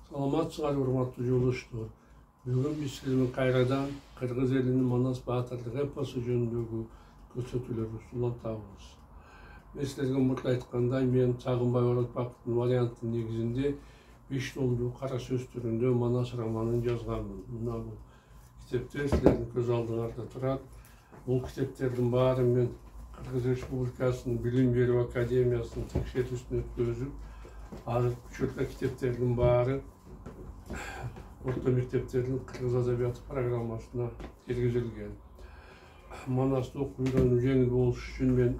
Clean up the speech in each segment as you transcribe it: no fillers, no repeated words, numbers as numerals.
Саламатсыздар, урматтуу жолдоштор. Бүгүн биз сиз менен кайрадан кыргыз элинин Манас баатырдык эпосу жөнүндөгү көрсөтүүлөрдү улантабыз. Мен силерге мурда айткандай, мен Чагынбай Оротбаковдун варианттын негизинде 5 томдуу кара сөз түрүндө Манас романын жазганмын. Мына бул китептер силердин көз алдыңарда турат. Бул китептердин баары мен Кыргыз Республикасынын Билим берүү академиясынын текшерүүсүн өткөзүп, азыркы учурда китептердин баары орто мектептердин кыргыз адабияты программасына киргизилген. Манасты окуп үйрөнүү жеңил болуш үчүн мен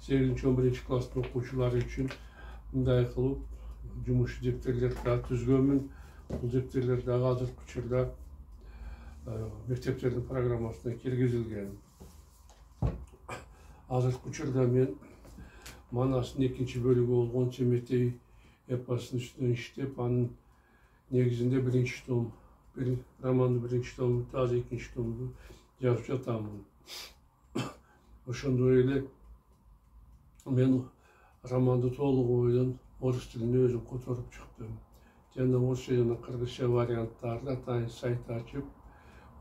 8-11 класстын окуучулары үчүн мындай кылып жумуш дептерлерди да түзгөнмүн. Бул дептерлер дагы азыркы учурда мектептердин программасына киргизилген. Азыркы учурда мен Манастын экинчи бөлүгү болгон Чеметей эпосунун үстүнөн иштеп, анын негизинде биринчи том, романдын биринчи тому, азыр экинчи томду жазып жатамын. Ошондой эле мен романды толук ойдон орус тилине өзүм которуп чыктым. Жана орусча жана кыргызча варианттарды атайын сайт ачып,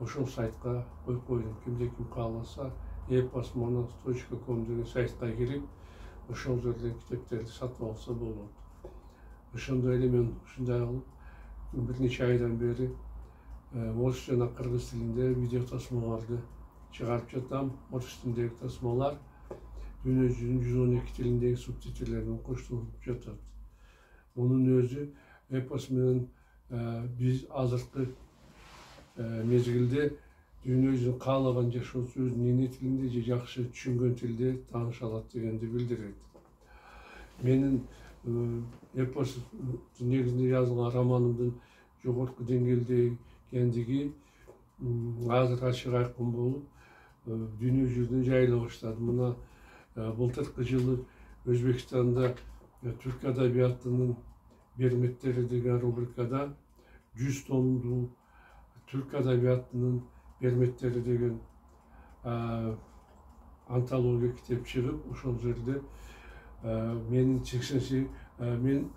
ошол сайтка коюп койдум. Кимде ким кааласа epos.manas.com деген сайтка кирип, ошол жерден китептерди сатып алса болот. Ошондой эле мен ушундай кылып бир нече айдан бери орус жана кыргыз тилинде видео тасмаларды чыгарып жатам. Орус тилиндеги тасмалар дүйнө жүзүнүн 112 тилиндеги субтитрлерден коштолуп жатат. Мунун өзү эпос менен биз азыркы мезгилде дүйнө жүзүнүн каалаган жашоочусу өзүнүн эне тилинде же жакшы түшүнгөн тилде тааныша алат дегенди билдирет. Менин эпос негизинде жазылган романымдын жогорку деңгээлде экендиги азыр ачык айкын болуп дүйнө жүзүнө жайыла баштады. Мына былтыркы жылы Өзбекстанда түрк адабиятынын берметтери деген рубрикада 100 томдуу түрк адабиятынын берметтери деген антология китеп чыгып, ошол жерде менин мен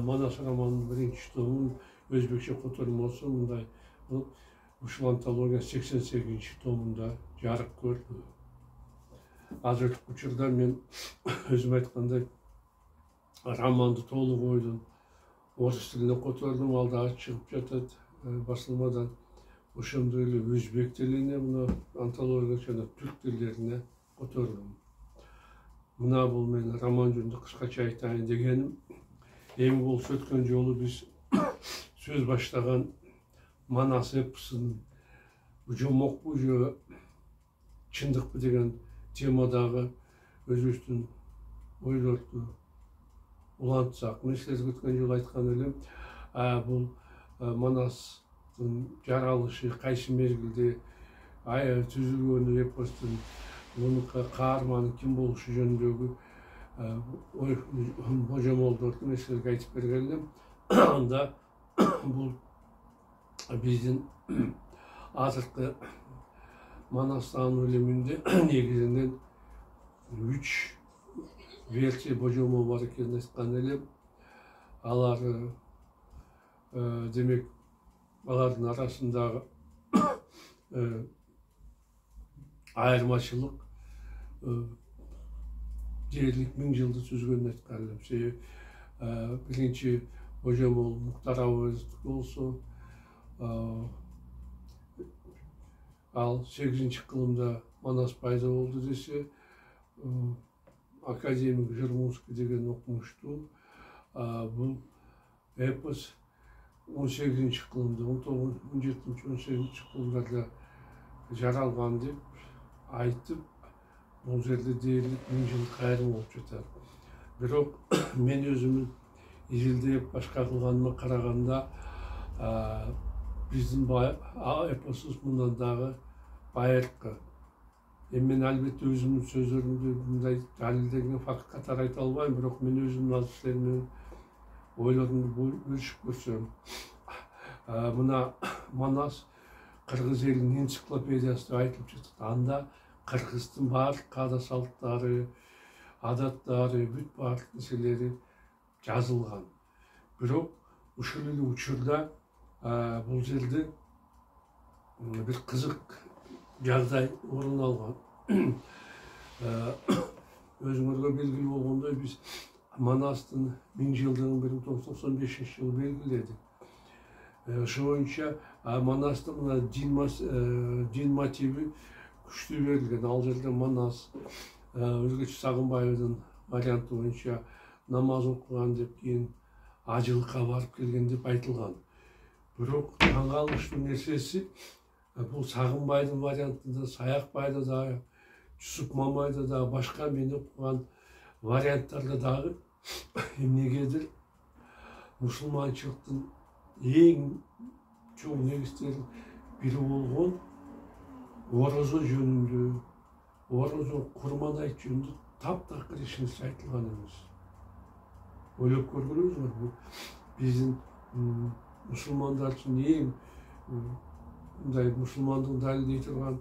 Манас романынын биринчи томун өзбекче котормосу мындай ушул антология 88 томунда жарык көрдү. Азыркы учурда мен өзүм айткандай романды толук ойдон орус тилине котордум, ал дагы чыгып жатат басылмадан. Ошондой эле өзбек тилине, мына антология жана түрк тилдерине котордум. Мына бул мен роман жөнүндө кыскача айтайын дегеним. Эми болсо өткөн жолу биз сөз баштаган Манас эпосунун жомокпу же чындыкпы деген темадагы өзүбүздүн ойлорду улантсак. Мен силерге өткөн жолу айткан элем, бул Манастын жаралышы кайсы мезгилде түзүлгөнү, эпостун мунун каарманы ким болушу жөнүндөгү божомолдорду мен силерге айтып берген элем. Анда бул биздин азыркы Манас таануу илиминде негизинен 3 версия божомол бар экенин айткан элем. Алар демек алардын арасындагы айырмачылык дээрлик 1000 жылды түзгөнүн айткан элем. Себеби биринчи божомол Муктар Абоевдики болсо, ал 8-кылымда Манас пайда болду десе, академик Жырмунский деген окумуштуу бул эпос 18-кылымда, 17-18 кылымдарда жаралган деп айтып, бул жерде дээрлик 1000 жылдык айрым болуп жатат. Бирок мен өзүмүн изилдеп башка кылганыма караганда биздин эпосубуз мындан дагы байыркы. Эми мен албетте өзүмдүн сөздөрүмдү мындай далилденген факт катары айта албайм, бирок мен өзүмдүн азыр силер менен ойлорумду бөлүшүп көрсөм. Мына Манас кыргыз элинин энциклопедиясы деп айтылып жатат. Анда кыргыздын баардык каада салттары, адаттары, бүт баардык нерселери жазылган. Бирок ушул эле учурда бул жерде бир кызык жагдай орун алган. Өзүңөргө белгилүү болгондой биз Манастын 1000 жылдыгын 1995-жылы белгиледик. Ошо боюнча Манастын мына дин мотиви күчтүү берилген. Ал жерде Манас өзгөчө Сагынбаевдин варианты боюнча намаз окуган деп кийин ажылыкка барып келген деп айтылган. Бирок таң калыштуу нерсеси бул Сагынбайдын вариантында, Саякбайда дагы, Жусуп Мамайда дагы, башка мен окуган варианттарда дагы эмнегедир мусулманчылыктын эң чоң негиздеринин бири болгон орозо жөнүндө, орозо курман айт жөнүндө таптакыр эч нерсе айтылган эмес. Ойлоп көргүлөңүздөр, бул биздин мусулмандар үчүн эң мындай мусулмандык далилдей турган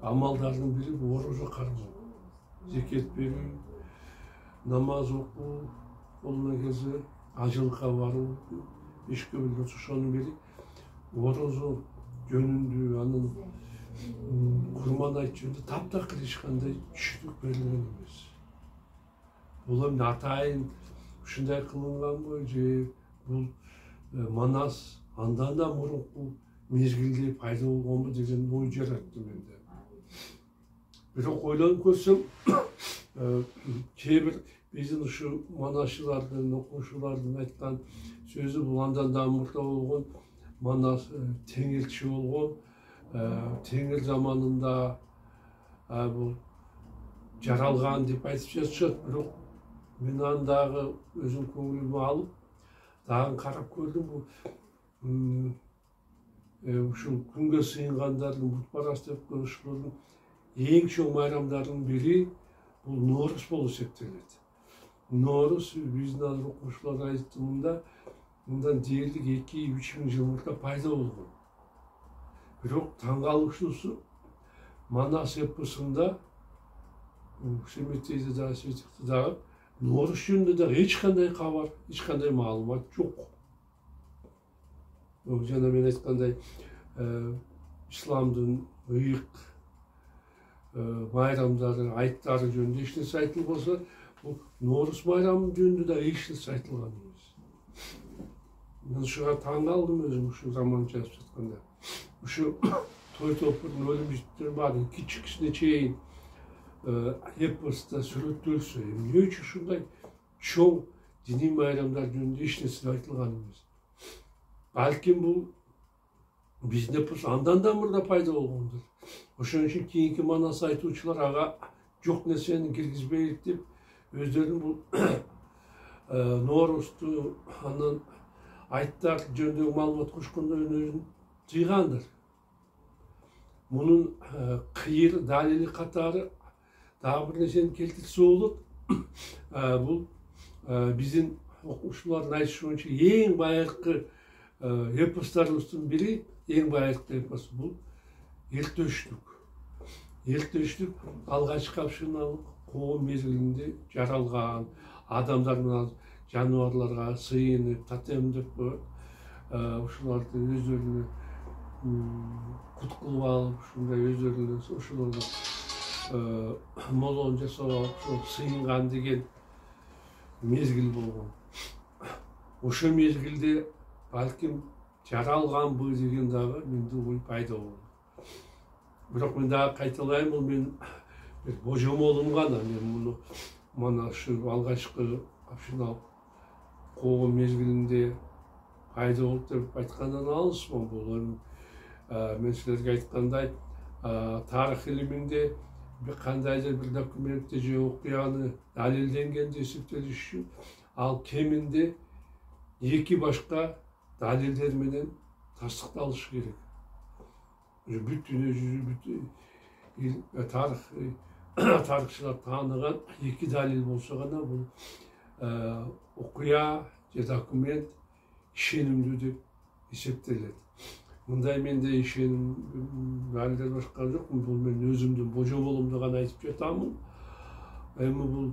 амалдардын бири бул орозо кармоо, зекет берүү, намаз окуу, колуна келсе ажылыкка баруу, бешке бөлгөнсө ошонун бири орозо жөнүндө, анын курман айт жөнүндө таптакыр эч кандай түшүнүк берилген эмес. Бул эми атайын ушундай кылынганбы же бул Манас андан да мурунку мезгилде пайда болгонбу деген ой жаратты менде. Бирок ойлонуп көрсөм, кээ бир биздин ушу манасчылардын, окуучулардын айткан сөзү бул андан да мурда болгон, Манас теңирчи болгон, теңир заманында бул жаралган деп айтып жатышат. Бирок мен аны дагы өзүм көңүлүмө алып, дагы карап көрдүм. Бул ушул күнгө сыйынгандардын, бутпараст деп ушулардын эң чоң майрамдарынын бири бул Ноорус болуп эсептелет. Ноорус биздин азыр окуучулар айтымында мындан дээрлик 2-3 миң жыл мурда пайда болгон. Бирок таң калыштуусу Манас эпосунда Семетейде дагы, Сетикте дагы Ноорус жөнүндө дагы эч кандай кабар, эч кандай маалымат жок. Жана мен айткандай, исламдын ыйык майрамдары, айттары жөнүндө эч нерсе айтылбаса, бул Ноорус майрамы жөнүндө да эч нерсе айтылган эмес. Мен ушуга таң калдым өзүм ушу заман жазып жатканда. Ушу той топурдун өлүм-житиптери баары кичикисине чейин эпоста сүрөттөлсө, эмне үчүн ушундай чоң диний майрамдар жөнүндө эч нерсе айтылган эмес? Балким бул биздин эпос андан да мурда пайда болгондур. Ошон үчүн кийинки Манас айтуучулар ага жок нерсени киргизбейик деп өздөрүнүн бул Ноорусту, анан айттар жөнүндө маалымат кошкондо өзүн тыйгандыр. Мунун кыйыр далили катары дагы бир нерсени келтирсе болот. Бул биздин окуучулардын айтышы боюнча эң байыркы эпостарыбыздын бири, эң байыркы эпос бул Эртөштүк. Эртөштүк алгачкы общиналык коом мезгилинде жаралган, адамдар менен жаныбарларга сыйынып, тотемдеп ушуларды өздөрүнө кут кылып алып, ушундай өздөрүнө ошолорду молон жасап алып, ошол сыйынган деген мезгил болгон. Ошол мезгилде балким жаралганбы деген дагы менде ой пайда болду. Бирок мен дагы кайталайм, бул мен божомолум гана. Мен муну мана ушу алгачкы общиналык коом мезгилинде пайда болуп деп айткандан алысмын. Бул мен силерге айткандай, тарых илиминде кандайдыр бир документти же окуяны далилденген деп эсептелиш үчүн ал кеминде 2 башка далилдер менен тастыкталышы керек. Бүт дүние жүзү тарыхчылар тааныган 2 далил болсо гана бул окуя же документ ишенимдүү деп эсептелет. Мындай менде ишеним далилдер башка жок. Бул мен өзүмдүн божомолумду гана айтып жатамын. Эми бул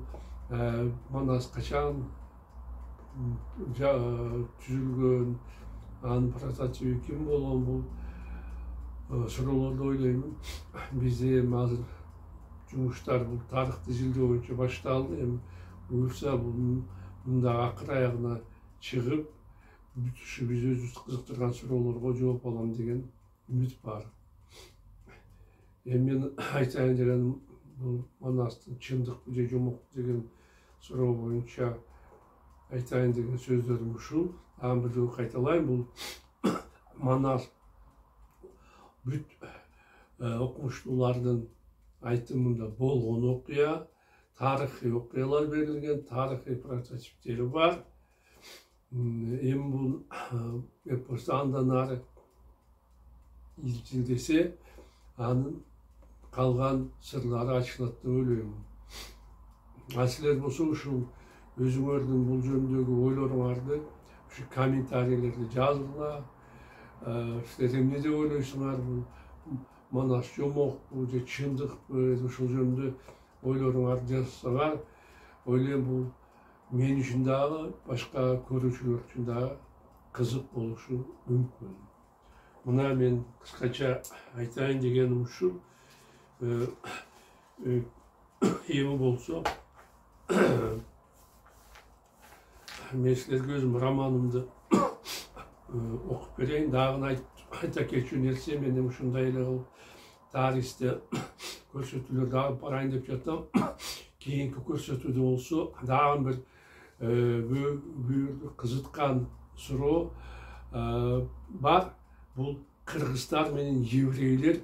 Манас качан түзүлгөн, анын прототиби ким болгон, бул суроолорду ойлойм. Бизде эми азыр жумуштар бул тарыхты изилдөө боюнча башталды. Эми буюрса бул мындай акыр аягына чыгып, ушу биз өзүбүздү кызыктырган суроолорго жооп алам деген үмүт бар. Эми мен айтайын дегеним, бул Манастын чындыкпы же жомокпу деген суроо боюнча айтайын деген сөздөрүм ушул. Дагы бир жолу кайталайм, бул Манас бүт окумуштуулардын айтымында болгон окуя, тарыхый окуялар берилген, тарыхый прототиптери бар. Эми бул эпосу андан ары изилдесе, анын калган сырлары ачылат деп ойлойм. Силер болсо ушул өзүңөрдүн бул жөнүндөгү ойлоруңарды ушу комментарийлерде жазгыла. Силер эмне деп ойлойсуңар, бул Манас жомокпу же чындыкпы, ушул жөнүндө ойлоруңарды жазсаңар, ойлойм бул мен үчүн дагы, башка көрүүчүлөр үчүн дагы кызык болушу мүмкүн. Мына мен кыскача айтайын дегеним ушул. Эми болсо мен силерге өзүм романымды окуп берейин. Дагы айта кетчү нерсе, мен ушундай эле кылып тарихте көрсөтүүлөрдү алып барайын деп жатам. Кийинки көрсөтүүдө болсо дагы бир бүйүрдү кызыткан суроо бар. Бул кыргыздар менен еврейлер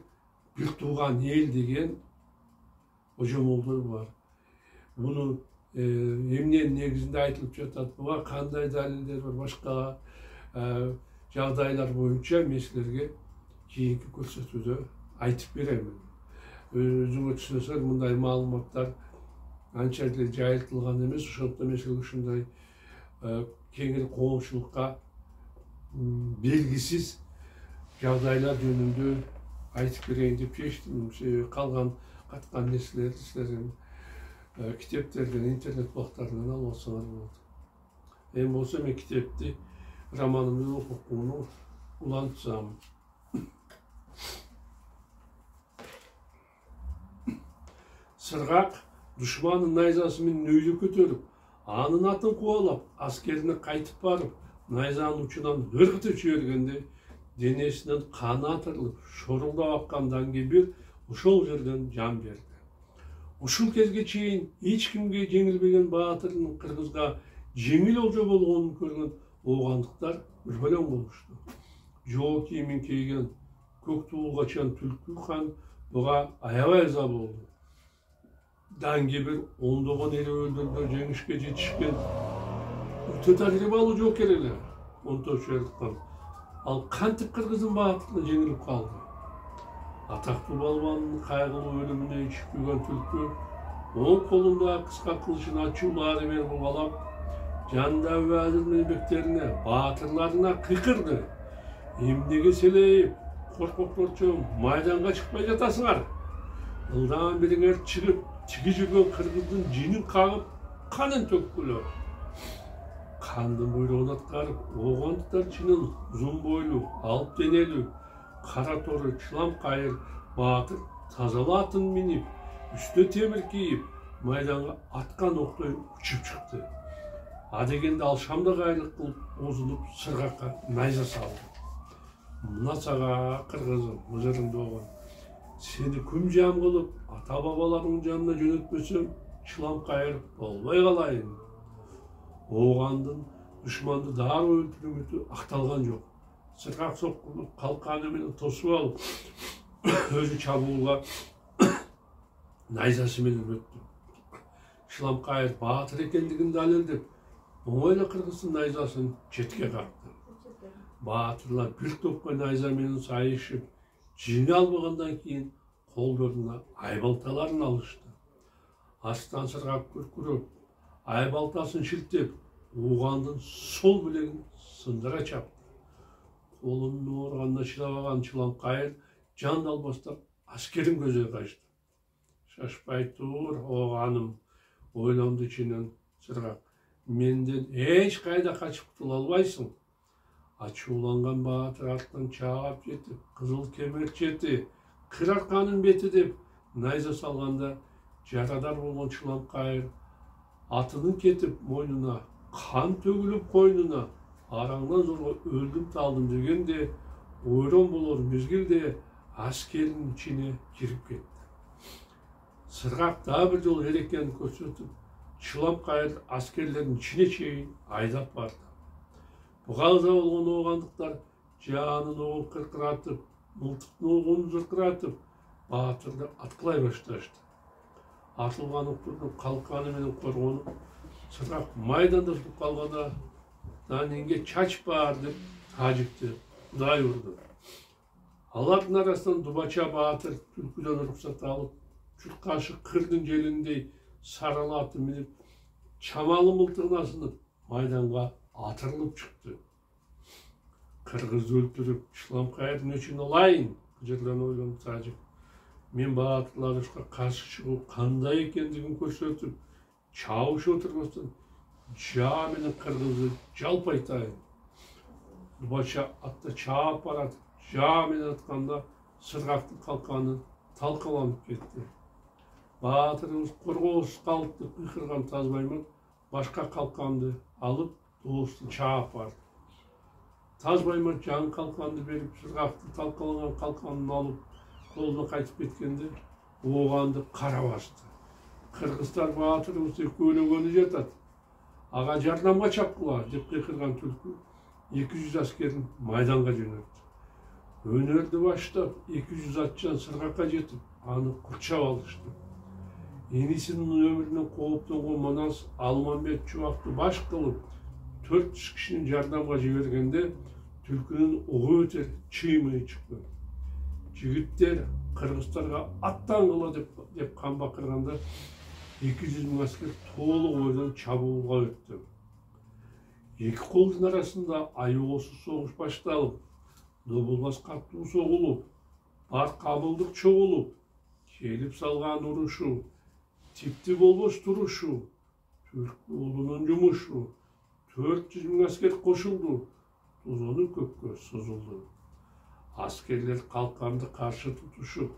бир тууган эл деген божомолдор бар. Буну эмненин негизинде айтылып жатат, буга кандай далилдер бар, башка жагдайлар боюнча мен силерге кийинки көрсөтүүдө айтып берем. Өзүңөр түшүнөсүңөр, мындай маалыматтар анча деле жайылтылган эмес, ошондуктан мен силерге ушундай кеңири коомчулукка белгисиз жагдайлар жөнүндө айтып берейин деп чечтим. Калган каткан нерселерди силер китептерден, интернет булактарынан алып алсаңар болот. Эми болсо мен китепти, романымды окууну улантсам. Сыргак душмандын найзасы менен өйдө көтөрүп, анын атын кубалап, аскерине кайтып барып, найзанын учунан ыргытып жибергенде, денесинен каны атырылып, шорулдап аккандан кийин ошол жерден жан берди. Ушул кезге чейин эч кимге жеңилбеген баатырдын кыргызга жеңил олжо болгонун көргөн оогандыктар үрбөлөң болушту. Жоо кийимин кийген көк туулгачан Түлкү хан буга аябай ыза болду. Даңгебир ондогон эл өлдүрдө жеңишке жетишкен өтө тажрыйбалуу жоокер эле Онтош Эрдыкан. Ал кантип кыргыздын баатырына жеңилип калды? Атактуу балбандын кайгылуу өлүмүнө ичип күйгөн Түлкү оң колунда кыска кылычын ачуулуу ары бери бургалап, жанындагы вазир менен бектерине, баатырларына кыйкырды. Эмнеге селейип, коркокторчу майданга чыкпай жатасыңар? Ылдам бириңер чыгып, тиги жүргөн кыргыздын жинин кагып, канын төккүлө. Кандын буйругун аткарып, оогандыктар ичинен узун бойлуу, алып денелүү, кара тору, чылам кайыр баатыр тазала атын минип, үстүнө темир кийип, майданга аткан октой учуп чыкты. Адегенде ал шамдак айлык кылып озулуп сыргакка найза салды. Мына сага кыргызым, мыжырыңды болгон. Сени күм жам кылып, ата бабаларыңдын жанына жөнөтпөсөм, чылам кайырып болбой калайын. Оогандын душманды дароо өлтүрүү үмүтү акталган жок. Сыргак соккулуп, калканы менен тосуп алып, өзү чабуулга найзасы менен өттү. Чылам кайыр баатыр экендигин далилдеп, оңой эле кыргыздын найзасын четке какты. Баатырлар бир топко найза менен сайышып, жеңе албагандан кийин колдоруна айбалталарын алышты. Астан сыргак күркүрөп, айбалтасын шилтеп, оогандын сол билегин сындыра чапты. Колунун ооруганына чыдабаган чылам кайыр жан албастан аскерин көзөй качты. Шашпай тур, ооганым, ойлонду ичинен сыргак. менден эч кайда качып кутула албайсың. Ачууланган баатыр аттан чаап жетип, кызыл кемер чети, кыр арканын бети деп найза салганда жарадар болгон Чыламкайыр атынын кетип мойнуна, кан төгүлүп койнуна, араңдан зорго өлдүм талдым дегенде ойрон болор мезгилде аскердин ичине кирип кетти. Сыргак дагы бир жолу эреккенин көрсөтүп, Чыламкайыр аскерлердин ичине чейин айдап барды. Бугалда болгон оогандыктар жаанын оогун кыркыратып, мылтыктын оогун зыркыратып, баатырды аткылай башташты. Атылган уктурдун калканы менен коргонуп, сыргак майданда туруп калганда Данинге чач бар деп тажикти Кудай урду. Алардын арасынан Дубача баатыр түлкүдөн уруксат алып, чуркашы кырдын желиндей сарала аты минип, чамалы мылтыгына асынып, майданга атырылып чыкты. Кыргызды өлтүрүп, Чыламкайырдын өчүн алайын, жерлен ойлону тажик. Мен баатырлар ушка каршы чыгуу кандай экендигин көрсөтүп, чабыш отурбастан жаа менен кыргызды жалпы айтайын. Дубача атта чаап барат, жаа менен атканда сыргактын калканы талкаланып кетти. Баатырыбыз коргоосуз калып деп кыйкырган Тазбаймат башка калканды алып доосту чаап барды. Тазбаймат жаңы калканды берип, сыргактын талкаланган калканын алып колуна кайтып кеткенде ооганды кара басты. Кыргыздар баатырыбызды көйлөгөнү жатат. Ага жардамга чапкыла деп кыйкырган түлкү 200 аскерин майданга жөнөттү. Өнөрдү баштап 200 атчан сыргакка жетип, аны курчап алышты. Энисинин өмүрүнөн кооптонгон Манас Алмамбет Чубакты баш кылып 400 кишинин жардамга жибергенде түлкүнүн ого өтер чыймыйы чыкты. Жигиттер кыргыздарга аттангыла деп кан бакырганда 200 000 аскер толук ойдон чабуулга өттү. Эки колдун арасында аябоосуз согуш башталып, добулбас каттуу согулуп, бар кабылдык чогулуп, келип салган урушу, типти болбос турушу, түрк улунун жумушу, 400 000 аскер кошулду, тузону көккө созулду. Аскерлер калканды каршы тутушуп,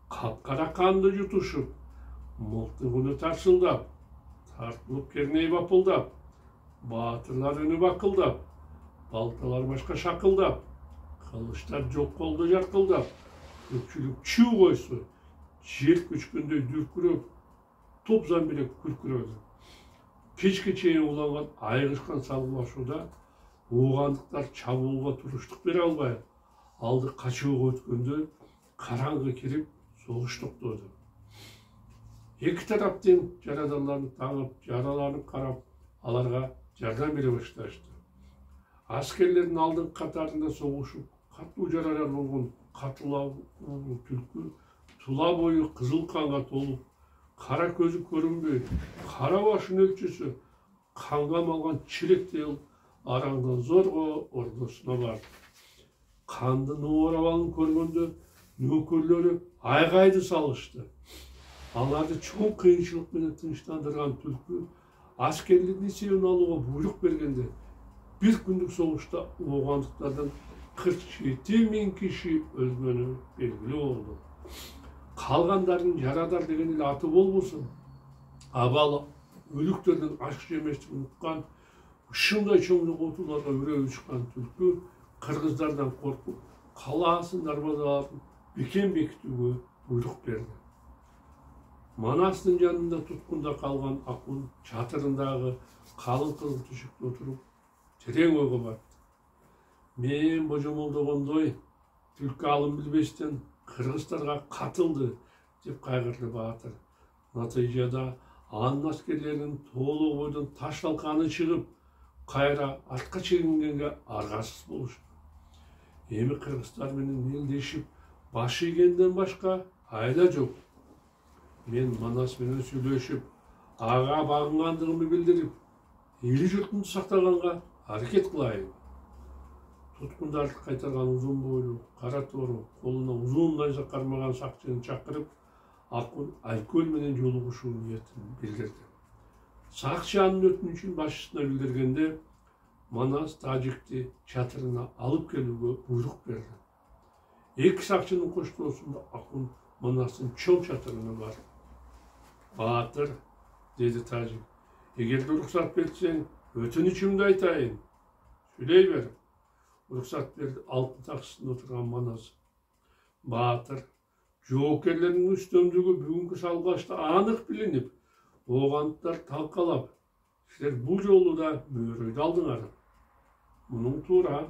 капкара канды жутушуп, мылтыгыны тарсылдап, тартылып керней бапылдап, баатырлар үнү бакылдап, балталар башка шакылдап, кылычтар жок колдо жаркылдап, көпчүлүк чүү койсо, жер көчкөндөй дүркүрөп, топ замбелек күркүрөдү. Кечке чейин уланган айгышкан салгылашууда оогандыктар чабуулга туруштук бере албай, алды качууга өткөндө караңгы кирип согуш токтоду. Эки тараптын жараданларын таңып, жараларын карап, аларга жардам бере башташты. Аскерлердин алдын катарында согушуп, катуу жаралар болгон катылаа түлкү тула бою кызыл канга толуп, кара көзү көрүнбөй, кара башын өлчөсү канга малган чилектей араңдан зорго ордосуна барды. Кандын оорабалын көргөндө нөкөрлөрү айгайды салышты. Аларды чоң кыйынчылык менен тынчтандырган түлкү аскерлердин эсебин алууга буйрук бергенде бир күндүк согушта оогандыктардан 47 000 киши өлгөнү белгилүү болду. Калгандардын жарадар деген эле аты болбосун, абал өлүктөрдөн аш жеместигин уккан, ушундай чоң ноготуларга үрөө учкан түлкү кыргыздардан коркуп, калаасын дарбазалап бекен бекитүүгө буйрук берди. Манастын жанында туткунда калган Акун чатырындагы калың кызыл түшүктө отуруп, терең ойго батты. Мен божомолдогондой, түлкү алым билбестен кыргыздарга катылды деп кайгырды баатыр. Натыйжада анын аскерлеринин толук бойдон таш талканы чыгып, кайра артка чегингенге аргасыз болушту. Эми кыргыздар менен элдешип, баш ийгенден башка айла жок. Мен Манас менен сүйлөшүп, ага багынгандыгымды билдирип, эли журтумду сактаганга аракет кылайын. Туткундарды кайтарган узун бойлуу, кара тору, колуна узун найза кармаган сакчыны чакырып, Акун алкөл менен жолугушуу ниетин билдирди. Сакчанын өтүнүчүн башчысына билдиргенде Манас Тажикти чатырына алып келүүгө буйрук берди. Эки сакчынын коштоосунда Акун Манастын чоң чатырына бар. Баатыр, dedi Тажик, эгерде уруксат берсең, өтүнүчүмдү айтайын. Сүйлөй бер. Уруксат берди алтын таксысында отурган Манас. Баатыр, жоокерлердин үстөмдүгү бүгүнкү салгачта анык билинип, ооганттар талкалап, силер бул жолу да мөөрөйдү алдыңар. Мунун туура.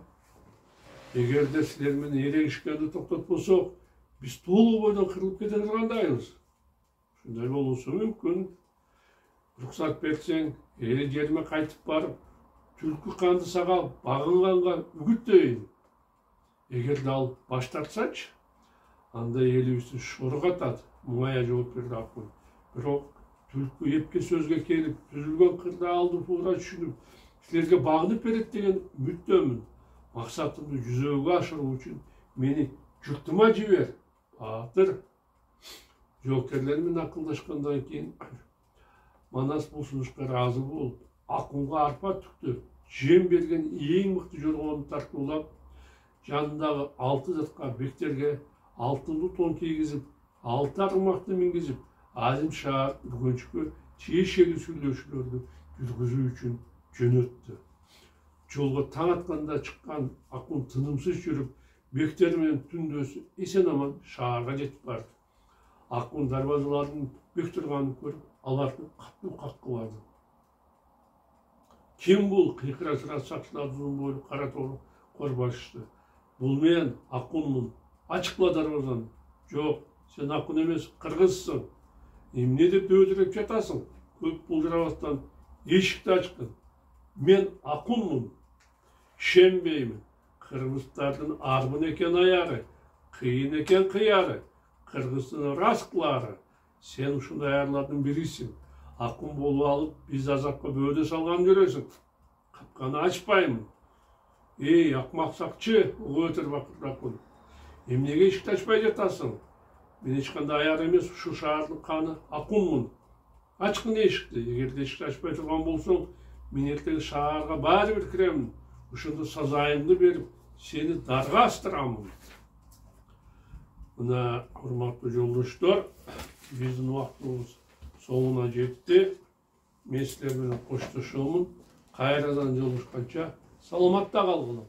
Эгерде силер менен эрегишкенди токтотпосок, биз толугу бойдон кырылып кете тургандайбыз. Ушундай болуусу мүмкүн. Уруксат берсең, эли жериме кайтып барып, түлкү канды сага багынганга үгүттөйүн. Эгерде ал баш тартсачы, анда элибиздин шору катат, муңая жооп берди Акун. Бирок түлкү эпке сөзгө келип, түзүлгөн кырдаалды туура түшүнүп, силерге багынып берет деген үмүттөмүн. Максатымды жүзөгө ашыруу үчүн мени журтума жибер. Баатыр. Жоокерлер менен акылдашкандан кийин Манас бул сунушка ыраазы болуп, Акунга арпа түктү, жем берген эң мыкты жоргонун тартуулап, жанындагы 6 затка бектерге алтынды тон кийгизип, 6 аргымакты мингизип, Азим шаар бүгүнчүккө тиешелүү сүйлөшүүлөрдү жүргүзүү үчүн жөнөттү. Жолго таң атканда чыккан Акун тынымсыз жүрүп, бектер менен түндөсү эсен аман шаарга жетип барды. Акун дарбазалардын бек турганын көрүп, аларды катуу каккылады. Ким бул? Кыйкыра сыра сакчылар узун бойлуу кара тору корбашты. Бул мен Акунмун. Ачыкла дарбазаны. Жок, сен Акун эмес, кыргызсың. Эмне деп дөдүрөп жатасың? Көп булдырабастан эшикти ачкын. Мен Акунмун. Ишенбеймин. Кыргыздардын арбын экен аяры, кыйын экен кыяры, кыргыздын рас кылары. Сен ушундай аярлардын бирисиң. Акун болуп алып, биз азапка бөөдө салган көрөсүң. Капканы ачпаймын. Эй, акмак сакчы, өтөр бакырды Акун. Эмнеге эшикти ачпай жатасың? Мен эч кандай аяр эмес, ушу шаардын каны Акунмун. Ачкын эшикти. Эгерде эшикти ачпай турган болсоң, мен эртең шаарга баары бир киремин. Ушунда сазайыңды берип, сени дарга астырамын. Мына урматтуу жолдоштор, биздин убактыбыз соңуна жетти. Мен силер менен коштошомун. Кайрадан жолугушканча саламатта калгыла.